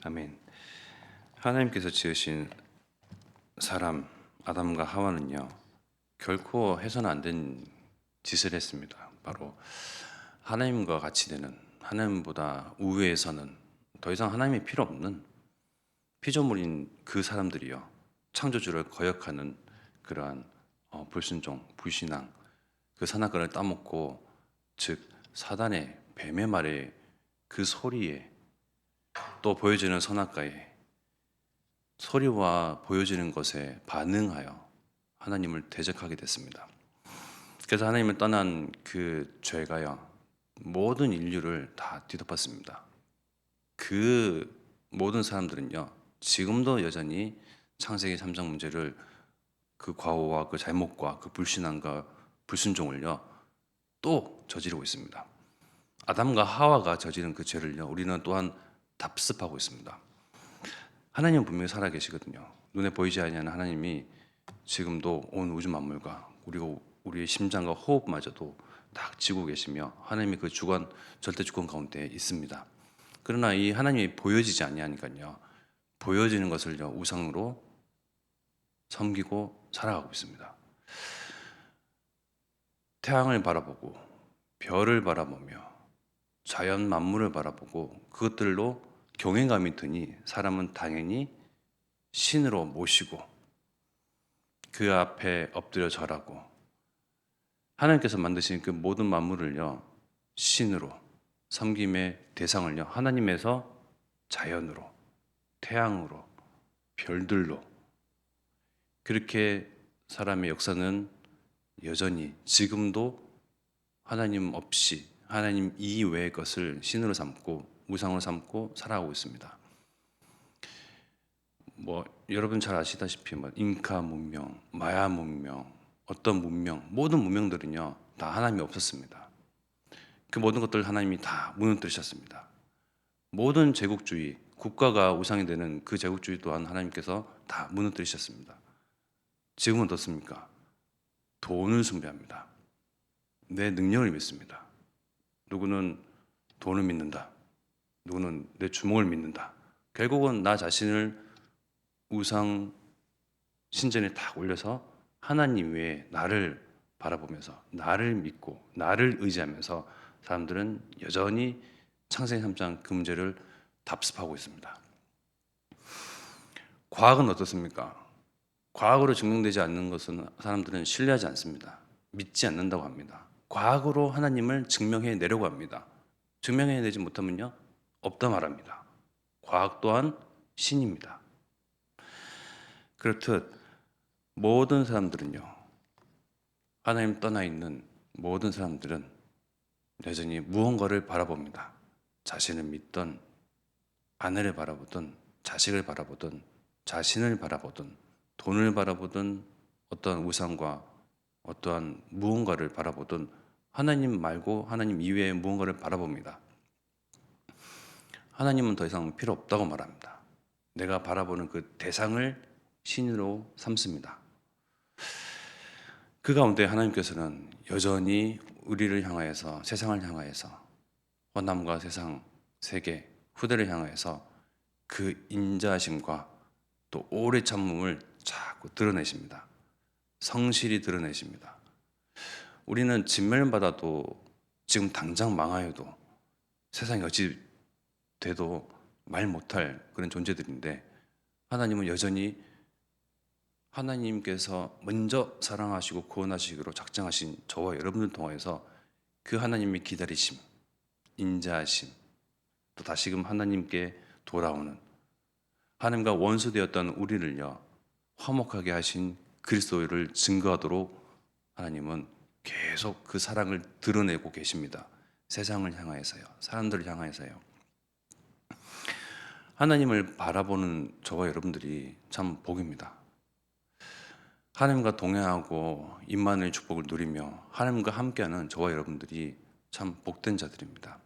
아멘. 하나님께서 지으신 사람 아담과 하와는요, 결코 해서는 안 된 짓을 했습니다. 바로 하나님과 같이 되는, 하나님보다 우위에서는 더 이상 하나님이 필요 없는 피조물인 그 사람들이요, 창조주를 거역하는 그러한 불순종, 불신앙, 그 선악과를 따먹고, 즉 사단의 뱀의 말에, 그 소리에, 또 보여지는 선악과에, 소리와 보여지는 것에 반응하여 하나님을 대적하게 됐습니다. 그래서 하나님을 떠난 그 죄가요, 모든 인류를 다 뒤덮었습니다. 그 모든 사람들은요, 지금도 여전히 창세기 3장 문제를, 그 과오와 그 잘못과 그 불신앙과 불순종을요, 또 저지르고 있습니다. 아담과 하와가 저지른 그 죄를요, 우리는 또한 답습하고 있습니다. 하나님은 분명히 살아계시거든요. 눈에 보이지 않는 하나님이 지금도 온 우주 만물과 그리고 우리의 심장과 호흡마저도 다 지고 계시며, 하나님이 그 주권, 절대 주권 가운데 있습니다. 그러나 이 하나님이 보여지지 아니하니까요, 보여지는 것을요 우상으로 섬기고 살아가고 있습니다. 태양을 바라보고 별을 바라보며 자연 만물을 바라보고 그것들로 경외감이 드니 사람은 당연히 신으로 모시고 그 앞에 엎드려 절하고, 하나님께서 만드신 그 모든 만물을요 신으로, 섬김의 대상을요 하나님에서 자연으로, 태양으로, 별들로, 그렇게 사람의 역사는 여전히 지금도 하나님 없이, 하나님 이외의 것을 신으로 삼고 우상으로 삼고 살아가고 있습니다. 여러분 잘 아시다시피 잉카 문명, 마야 문명, 어떤 문명, 모든 문명들은요 다 하나님이 없었습니다. 그 모든 것들 하나님이 다 무너뜨리셨습니다. 모든 제국주의, 국가가 우상이 되는 그 제국주의 또한 하나님께서 다 무너뜨리셨습니다. 지금은 어떻습니까? 돈을 숭배합니다. 내 능력을 믿습니다. 누구는 돈을 믿는다. 누구는 내 주먹을 믿는다. 결국은 나 자신을 우상 신전에 딱 올려서 하나님 외에 나를 바라보면서, 나를 믿고 나를 의지하면서 사람들은 여전히 창세기 3장 그 문제를 답습하고 있습니다. 과학은 어떻습니까? 과학으로 증명되지 않는 것은 사람들은 신뢰하지 않습니다. 믿지 않는다고 합니다. 과학으로 하나님을 증명해 내려고 합니다. 증명해 내지 못하면요, 없다 말합니다. 과학 또한 신입니다. 그렇듯 모든 사람들은요, 하나님 떠나 있는 모든 사람들은 여전히 무언가를 바라봅니다. 자신을 믿던, 아내를 바라보던, 자식을 바라보던, 자신을 바라보던, 돈을 바라보던, 어떠한 우상과 어떠한 무언가를 바라보던, 하나님 말고 하나님 이외의 무언가를 바라봅니다. 하나님은 더 이상 필요 없다고 말합니다. 내가 바라보는 그 대상을 신으로 삼습니다. 그 가운데 하나님께서는 여전히 우리를 향하여서, 세상을 향하여서, 허남과 세상, 세계, 후대를 향하여서 그 인자하심과 또 오래 참음을 자꾸 드러내십니다. 성실히 드러내십니다. 우리는 진멸받아도, 지금 당장 망하여도, 세상이 어찌 돼도 말 못할 그런 존재들인데, 하나님은 여전히 하나님께서 먼저 사랑하시고 구원하시기로 작정하신 저와 여러분을 통해서 그 하나님의 기다리심, 인자하심, 또 다시금 하나님께 돌아오는, 하나님과 원수되었던 우리를요 화목하게 하신 그리스도를 증거하도록 하나님은 계속 그 사랑을 드러내고 계십니다. 세상을 향하여서요, 사람들을 향하여서요. 하나님을 바라보는 저와 여러분들이 참 복입니다. 하나님과 동행하고 임마누엘 축복을 누리며 하나님과 함께하는 저와 여러분들이 참 복된 자들입니다.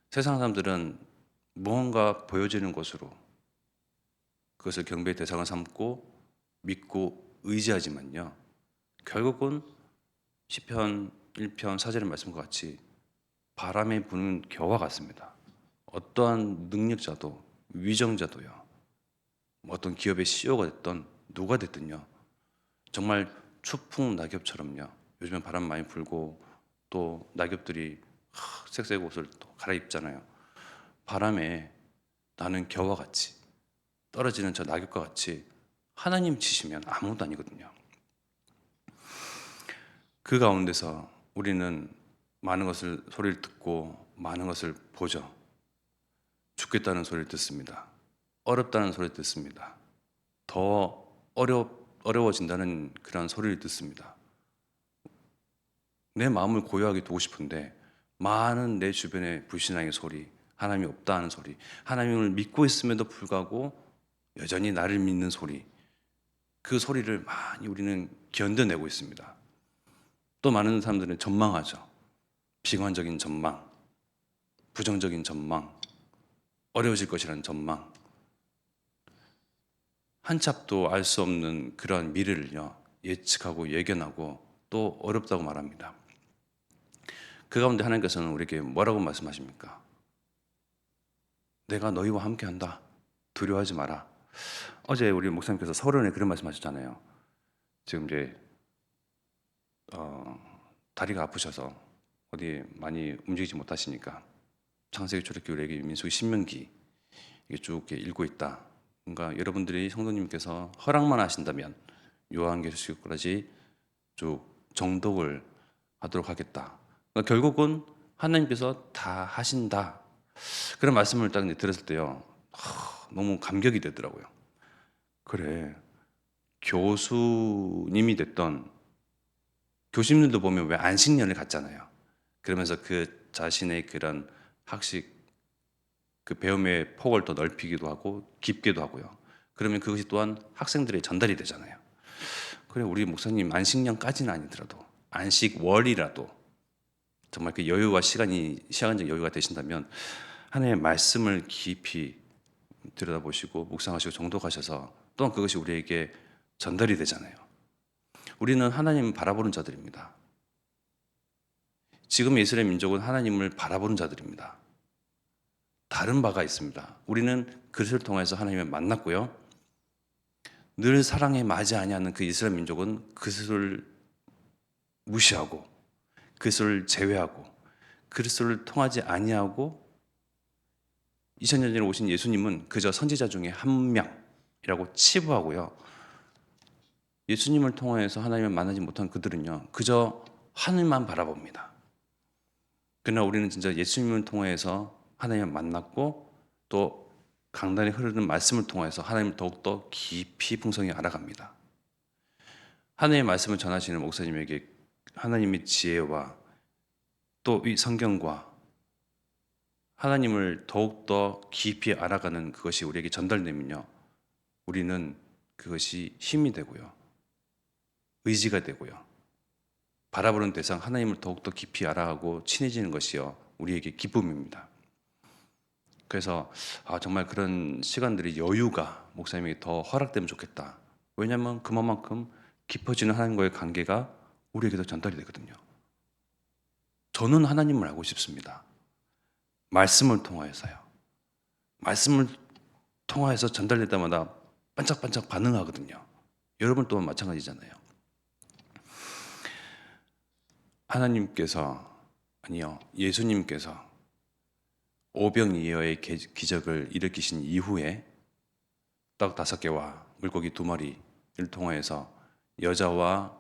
세상 사람들은 무언가 보여지는 것으로 그것을 경배의 대상을 삼고 믿고 의지하지만요, 결국은 시편 1편 4절의 말씀과 같이 바람에 부는 겨와 같습니다. 어떠한 능력자도 위정자도요. 어떤 기업의 CEO가 됐던 누가 됐든요. 정말 추풍 낙엽처럼요. 요즘엔 바람 많이 불고 또 낙엽들이 색색 옷을 또 갈아입잖아요. 바람에 나는 겨와 같이 떨어지는 저 낙엽과 같이 하나님 치시면 아무것도 아니거든요. 그 가운데서 우리는 많은 것을 소리를 듣고 많은 것을 보죠. 죽겠다는 소리를 듣습니다. 어렵다는 소리를 듣습니다. 더 어려워진다는 그런 소리를 듣습니다. 내 마음을 고요하게 두고 싶은데 많은 내 주변의 불신앙의 소리, 하나님이 없다 하는 소리, 하나님을 믿고 있음에도 불구하고 여전히 나를 믿는 소리, 그 소리를 많이 우리는 견뎌내고 있습니다. 또 많은 사람들은 전망하죠. 비관적인 전망, 부정적인 전망, 어려워질 것이라는 전망, 한치 앞도 알 수 없는 그러한 미래를요 예측하고 예견하고 또 어렵다고 말합니다. 그 가운데 하나님께서는 우리에게 뭐라고 말씀하십니까? 내가 너희와 함께한다. 두려워하지 마라. 어제 우리 목사님께서 서론에 그런 말씀하셨잖아요. 지금 이제 다리가 아프셔서 어디 많이 움직이지 못하시니까 창세기, 출애굽기, 레위기, 민수기, 신명기 이게 쭉 읽고 있다. 그러니까 여러분들이 성도님께서 허락만 하신다면 요한계시록까지 쭉 정독을 하도록 하겠다. 그러니까 결국은 하나님께서 다 하신다. 그런 말씀을 딱 들었을 때요, 너무 감격이 되더라고요. 그래, 교수님이 됐던 교수님들도 보면 왜 안식년을 갖잖아요. 그러면서 그 자신의 그런 학식 그 배움의 폭을 더 넓히기도 하고 깊게도 하고요. 그러면 그것이 또한 학생들의 전달이 되잖아요. 그래, 우리 목사님 안식년까지는 아니더라도 안식월이라도 정말 그 여유와 시간적 여유가 되신다면 하나님의 말씀을 깊이 들여다보시고 묵상하시고 정독하셔서 또한 그것이 우리에게 전달이 되잖아요. 우리는 하나님을 바라보는 자들입니다. 지금 이스라엘 민족은 하나님을 바라보는 자들입니다. 다른 바가 있습니다. 우리는 그것을 통해서 하나님을 만났고요. 늘 사랑에 맞지 아니하는 그 이스라엘 민족은 그것을 무시하고 그것을 제외하고 그리스도를 통하지 아니하고 2000년 전에 오신 예수님은 그저 선지자 중에 한 명이라고 치부하고요. 예수님을 통해서 하나님을 만나지 못한 그들은요, 그저 하늘만 바라봅니다. 그러나 우리는 진짜 예수님을 통해서 하나님을 만났고 또 강단에 흐르는 말씀을 통해서 하나님을 더욱더 깊이 풍성히 알아갑니다. 하나님의 말씀을 전하시는 목사님에게 하나님의 지혜와 또 이 성경과 하나님을 더욱더 깊이 알아가는 그것이 우리에게 전달되면요, 우리는 그것이 힘이 되고요, 의지가 되고요, 바라보는 대상 하나님을 더욱더 깊이 알아가고 친해지는 것이요 우리에게 기쁨입니다. 그래서 정말 그런 시간들이 여유가 목사님에게 더 허락되면 좋겠다. 왜냐하면 그만큼 깊어지는 하나님과의 관계가 우리에게도 전달이 되거든요. 저는 하나님을 알고 싶습니다. 말씀을 통하여서요. 말씀을 통하여서 전달될 때마다 반짝반짝 반응하거든요. 여러분 또한 마찬가지잖아요. 예수님께서 오병이어의 기적을 일으키신 이후에 떡 5개와 물고기 2마리를 통하여서 여자와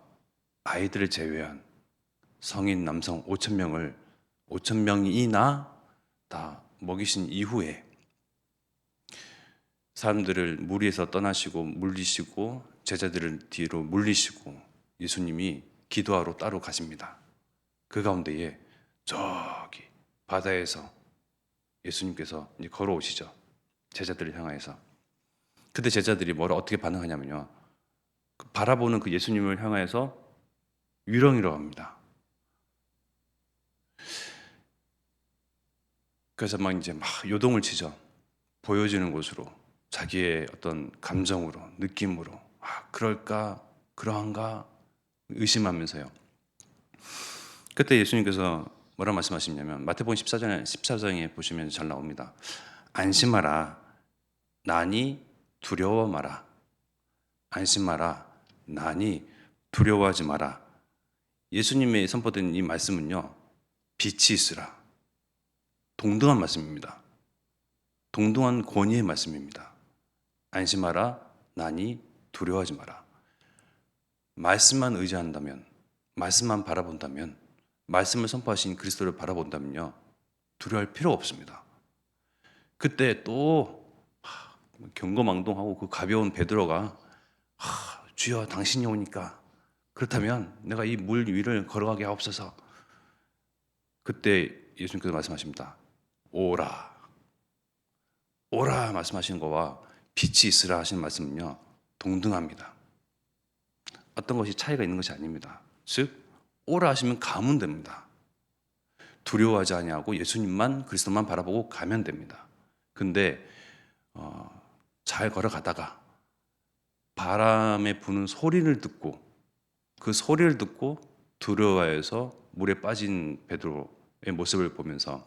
아이들을 제외한 성인 남성 5,000명이나 다 먹이신 이후에 사람들을 무리에서 떠나시고 물리시고 제자들을 뒤로 물리시고 예수님이 기도하러 따로 가십니다. 그 가운데에 저기 바다에서 예수님께서 이제 걸어오시죠. 제자들을 향하여서. 그때 제자들이 어떻게 반응하냐면요, 바라보는 그 예수님을 향하여서 위렁이러 갑니다. 그래서 이제 요동을 치죠. 보여지는 곳으로 자기의 어떤 감정으로 느낌으로 그럴까 그러한가 의심하면서요. 그때 예수님께서 뭐라고 말씀하시냐면 마태복음 14장에 보시면 잘 나옵니다. 안심하라, 나니 두려워 마라. 안심하라. 나니 두려워하지 마라. 예수님의 선포된 이 말씀은요, 빛이 있으라. 동등한 말씀입니다. 동등한 권위의 말씀입니다. 안심하라. 나니 두려워하지 마라. 말씀만 의지한다면, 말씀만 바라본다면, 말씀을 선포하신 그리스도를 바라본다면요, 두려워할 필요가 없습니다. 그때 또 경거망동하고 그 가벼운 베드로가 주여 당신이 오니까 그렇다면 내가 이 물 위를 걸어가게 하옵소서. 그때 예수님께서 말씀하십니다. 오라. 오라 말씀하시는 거와 빛이 있으라 하시는 말씀은요, 동등합니다. 어떤 것이 차이가 있는 것이 아닙니다. 즉 오라 하시면 가면 됩니다. 두려워하지 아니하고 예수님만 그리스도만 바라보고 가면 됩니다. 근데 잘 걸어가다가 바람에 부는 소리를 듣고 그 소리를 듣고 두려워해서 물에 빠진 베드로의 모습을 보면서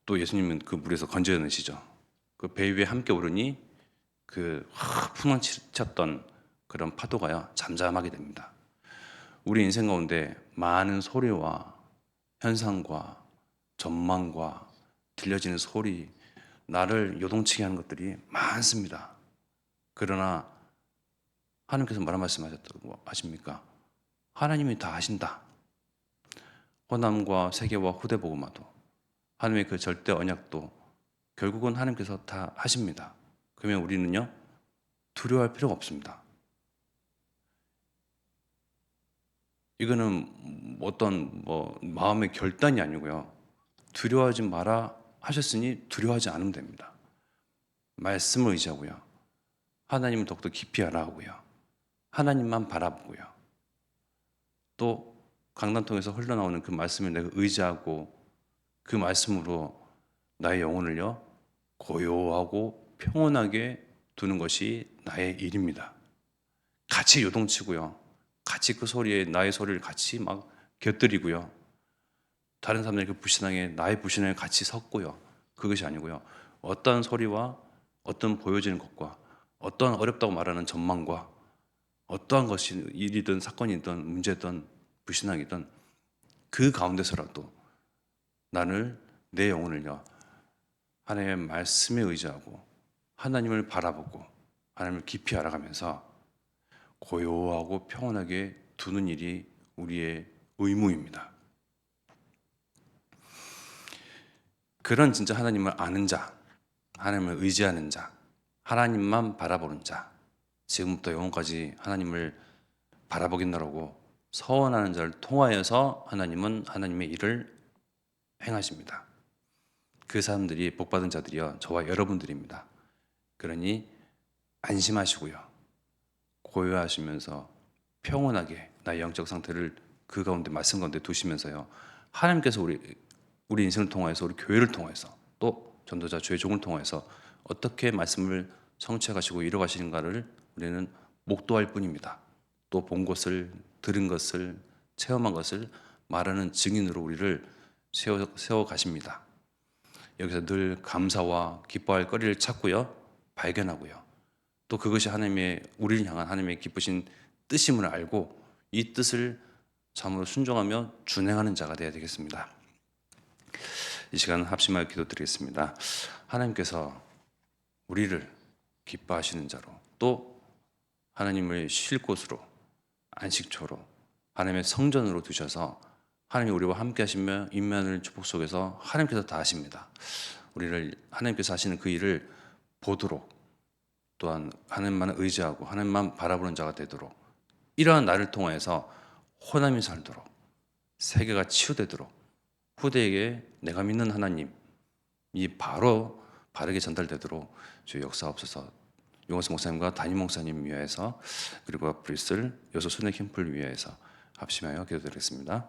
또 예수님은 그 물에서 건져내시죠. 그 배 위에 함께 오르니 그 풍랑치쳤던 그런 파도가요 잠잠하게 됩니다. 우리 인생 가운데 많은 소리와 현상과 전망과 들려지는 소리, 나를 요동치게 하는 것들이 많습니다. 그러나 하나님께서 뭐라 말씀하셨다고 아십니까? 하나님이 다 하신다. 호남과 세계와 후대복음화도 하나님의 그 절대 언약도 결국은 하나님께서 다 하십니다. 그러면 우리는요 두려워할 필요가 없습니다. 이거는 어떤 마음의 결단이 아니고요. 두려워하지 마라 하셨으니 두려워하지 않으면 됩니다. 말씀을 의지하고요. 하나님을 더욱더 깊이 알아가고요. 하나님만 바라보고요. 또 강단통에서 흘러나오는 그 말씀을 내가 의지하고 그 말씀으로 나의 영혼을요 고요하고 평온하게 두는 것이 나의 일입니다. 같이 요동치고요. 같이 그 소리에 나의 소리를 같이 막 곁들이고요. 다른 사람들의 그 불신앙에 나의 불신앙에 같이 섞고요. 그것이 아니고요. 어떤 소리와 어떤 보여지는 것과 어떤 어렵다고 말하는 전망과 어떠한 것이 일이든 사건이든 문제든 불신앙이든 그 가운데서라도 나를 내 영혼을요 하나님의 말씀에 의지하고 하나님을 바라보고 하나님을 깊이 알아가면서 고요하고 평온하게 두는 일이 우리의 의무입니다. 그런 진짜 하나님을 아는 자, 하나님을 의지하는 자, 하나님만 바라보는 자, 지금부터 영원까지 하나님을 바라보겠노라고 서원하는 자를 통하여서 하나님은 하나님의 일을 행하십니다. 그 사람들이 복받은 자들이요 저와 여러분들입니다. 그러니 안심하시고요 고요하시면서 평온하게 나의 영적 상태를 그 가운데 말씀 가운데 두시면서요 하나님께서 우리 인생을 통하여서 우리 교회를 통해서 또 전도자 주의 종을 통해서 어떻게 말씀을 성취해 가시고 이뤄 가시는가를 우리는 목도할 뿐입니다. 또 본 것을 들은 것을 체험한 것을 말하는 증인으로 우리를 세워 가십니다. 여기서 늘 감사와 기뻐할 거리를 찾고요 발견하고요 또 그것이 하나님의 우리를 향한 하나님의 기쁘신 뜻임을 알고 이 뜻을 참으로 순종하며 준행하는 자가 되어야 되겠습니다. 이 시간 합심하여 기도드리겠습니다. 하나님께서 우리를 기뻐하시는 자로 또 하나님을 쉴 곳으로 안식처로 하나님의 성전으로 두셔서 하나님이 우리와 함께 하시며 인면을 축복 속에서 하나님께서 다 하십니다. 우리를 하나님께서 하시는 그 일을 보도록 또한 하나님만 의지하고 하나님만 바라보는 자가 되도록 이러한 나를 통하여서 호남이 살도록 세계가 치유되도록 후대에게 내가 믿는 하나님이 바로 바르게 전달되도록 주 역사옵소서. 용호스 목사님과 담임 목사님 위하여서 그리고 브리슬 여소 순회 캠프를 위하여서 합심하여 기도드리겠습니다.